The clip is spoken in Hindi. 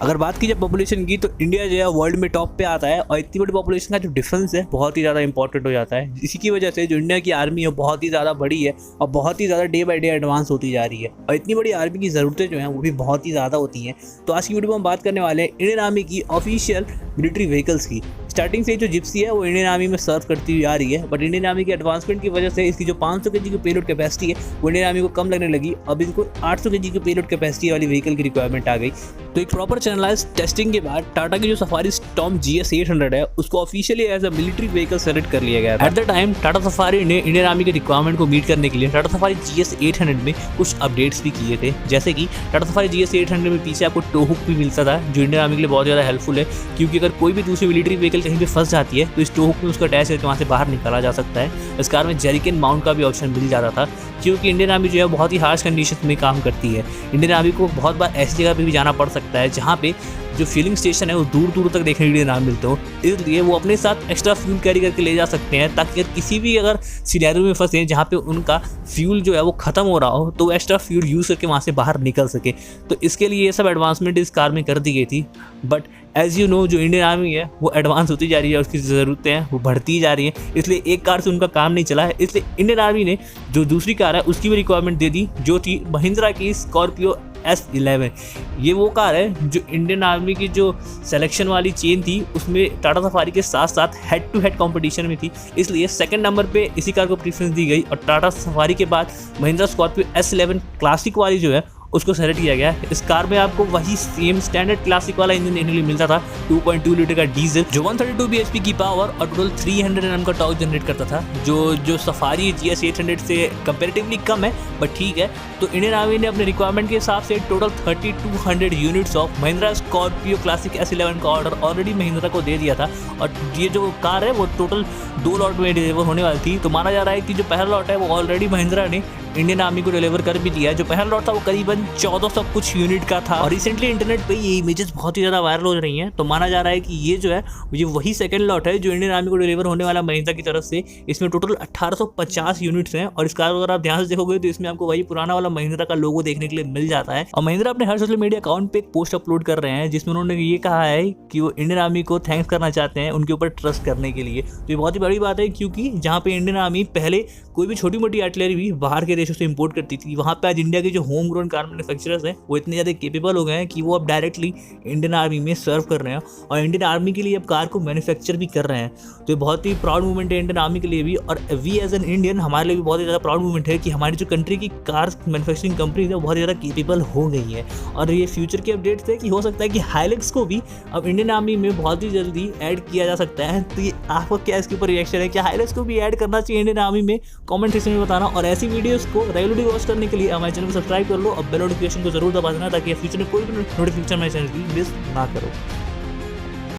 अगर बात की जाए पॉपुलेशन की तो इंडिया जो है वर्ल्ड में टॉप पे आता है और इतनी बड़ी पॉपुलेशन का जो डिफरेंस है बहुत ही ज़्यादा इंपॉर्टेंट हो जाता है। इसी की वजह से जो इंडिया की आर्मी है बहुत ही ज़्यादा बड़ी है और बहुत ही ज़्यादा डे बाई डे एडवांस होती जा रही है और इतनी बड़ी आर्मी की ज़रूरतें जो हैं वो भी बहुत ही ज़्यादा होती हैं। तो आज की वीडियो में हम बात करने वाले हैं इंडियन आर्मी की ऑफिशियल मिलिट्री व्हीकल्स की। स्टार्टिंग से जो जिप्सी है वो इंडियन आर्मी में सर्व करती हुई आ रही है, बट इंडियन आर्मी की एडवांसमेंट की वजह से इसकी जो 500 kg की पेलोड कैपेसिटी है वो इंडियन आर्मी को कम लगने लगी। अब इनको 800 kg की पेलोड कैपेसिटी वाली व्हीकल की रिक्वायरमेंट आ गई। तो एक प्रॉपर चैनलाइज टेस्टिंग के बाद टाटा की जो सफारी स्टॉर्म GS 800 है उसको officially as a military vehicle select कर लिया गया। At the time Tata Safari ने इंडियन आर्मी की रिक्वायरमेंट को मीट करने के लिए टाटा सफारी GS 800 में कुछ अपडेट्स भी किए थे, जैसे कि टाटा सफारी GS 800 में पीछे आपको टो हुक भी मिलता था जो इंडियन आर्मी के लिए बहुत ज़्यादा हेल्पफुल है, क्योंकि अगर कोई भी दूसरी मिलिट्री व्हीकल कहीं पे फंस जाती है तो इस टो हुक में उसको अटैच करके वहाँ से बाहर निकाला जा सकता है। इस कार में जेरिकन माउंट का भी ऑप्शन मिल जाता था, क्योंकि इंडियन आर्मी जो है बहुत ही हार्श कंडीशन में काम करती है। इंडियन आर्मी को बहुत बार ऐसी जगह पे भी जाना पड़ सकता है जहाँ पे जो फ्यूलिंग स्टेशन है वो दूर दूर तक देखने के लिए ना मिलते हो, इसलिए वो अपने साथ एक्स्ट्रा फ्यूल कैरी करके ले जा सकते हैं, ताकि अगर किसी भी अगर सिनेरियो में फंसे जहाँ पे उनका फ्यूल जो है वो ख़त्म हो रहा हो तो एक्स्ट्रा फ्यूल यूज़ करके वहाँ से बाहर निकल सके। तो इसके लिए ये सब एडवांसमेंट इस कार में कर दी गई थी। बट एज यू नो जो इंडियन आर्मी है वो एडवांस होती जा रही है, उसकी ज़रूरतें हैं वो बढ़ती जा रही हैं, इसलिए एक कार से उनका काम नहीं चला है। इसलिए इंडियन आर्मी ने जो दूसरी कार है उसकी भी रिक्वायरमेंट दे दी, जो थी महिंद्रा की स्कॉर्पियो S11। ये वो कार है जो इंडियन आर्मी की जो सिलेक्शन वाली चेन थी उसमें टाटा सफारी के साथ साथ हेड टू हेड कंपटीशन में थी, इसलिए सेकंड नंबर पे इसी कार को प्रेफरेंस दी गई और टाटा सफारी के बाद महिंद्रा स्कॉर्पियो S11 क्लासिक वाली जो है उसको सेलेक्ट किया गया है। इस कार में आपको वही सेम स्टैंडर्ड क्लासिक वाला इंजन देखने के लिए मिलता था, 2.2 लीटर का डीजल जो 132 bhp की पावर और टोटल 300 Nm का टॉर्क जनरेट करता था, जो सफारी GS 800 से कंपैरेटिवली कम है, बट ठीक है। तो इंडियन आर्मी ने अपने रिक्वायरमेंट के हिसाब से total 3200 units of Mahindra Scorpio classic S11 का ऑर्डर ऑलरेडी महिंद्रा को दे दिया था और ये जो कार है वो टोटल 2 लॉट में डिलीवर होने वाली थी। तो माना जा रहा है कि जो पहला लॉट है वो ऑलरेडी महिंद्रा ने इंडियन आर्मी को डिलीवर कर भी दिया है। जो पहला लॉट था वो करीबन 1400 कुछ यूनिट का था और रिसेंटली इंटरनेट पे ये इमेजेस बहुत ही ज़्यादा वायरल हो रही हैं। तो माना जा रहा है कि ये जो है ये वही सेकंड लॉट है जो इंडियन आर्मी को डिलीवर होने वाला महिंद्रा की तरफ से। इसमें टोटल 1850 यूनिट्स हैं और इस कार को अगर आप ध्यान से देखोगे तो इसमें आपको वही पुराना वाला महिंद्रा का लोगो देखने के लिए मिल जाता है। और महिंद्रा अपने हर सोशल मीडिया अकाउंट पे एक पोस्ट अपलोड कर रहे हैं जिसमें उन्होंने ये कहा है कि वो इंडियन आर्मी को थैंक्स करना चाहते हैं उनके ऊपर ट्रस्ट करने के लिए। तो ये बहुत ही बड़ी बात है, क्योंकि जहाँ पे इंडियन आर्मी पहले कोई भी छोटी मोटी आर्टिलरी भी बाहर के देशों से इंपोर्ट करती थी, वहाँ पे आज इंडिया के जो होम ग्रोन कार मैन्युफैक्चरर्स हैं वो इतने ज़्यादा केपेबल हो गए हैं कि वो अब डायरेक्टली इंडियन आर्मी में सर्व कर रहे हैं और इंडियन आर्मी के लिए अब कार को मैन्युफैक्चर भी कर रहे हैं। तो ये बहुत ही प्राउड मूवमेंट है इंडियन आर्मी के लिए भी, और वी एज एन इंडियन हमारे लिए भी बहुत ही ज़्यादा प्राउड मूवमेंट है कि हमारी जो कंट्री की कार मैन्युफैक्चरिंग कंपनी है वो बहुत ज़्यादा केपेबल हो गई है। और ये फ्यूचर के अपडेट्स है कि हो सकता है कि हाइलेक्स को भी अब इंडियन आर्मी में बहुत ही जल्दी ऐड किया जा सकता है। तो ये आपको क्या इसके ऊपर रिएक्शन है, क्या हाइलेक्स को भी ऐड करना चाहिए इंडियन आर्मी में? कमेंट सेक्शन में बताना। और ऐसी वीडियोस को रेगुलरली वॉच करने के लिए हमारे चैनल को सब्सक्राइब कर लो और बेल नोटिफिकेशन को जरूर दबा देना, ताकि फ्यूचर में कोई भी नोटिफिकेशन हमारे चैनल की मिस ना करो।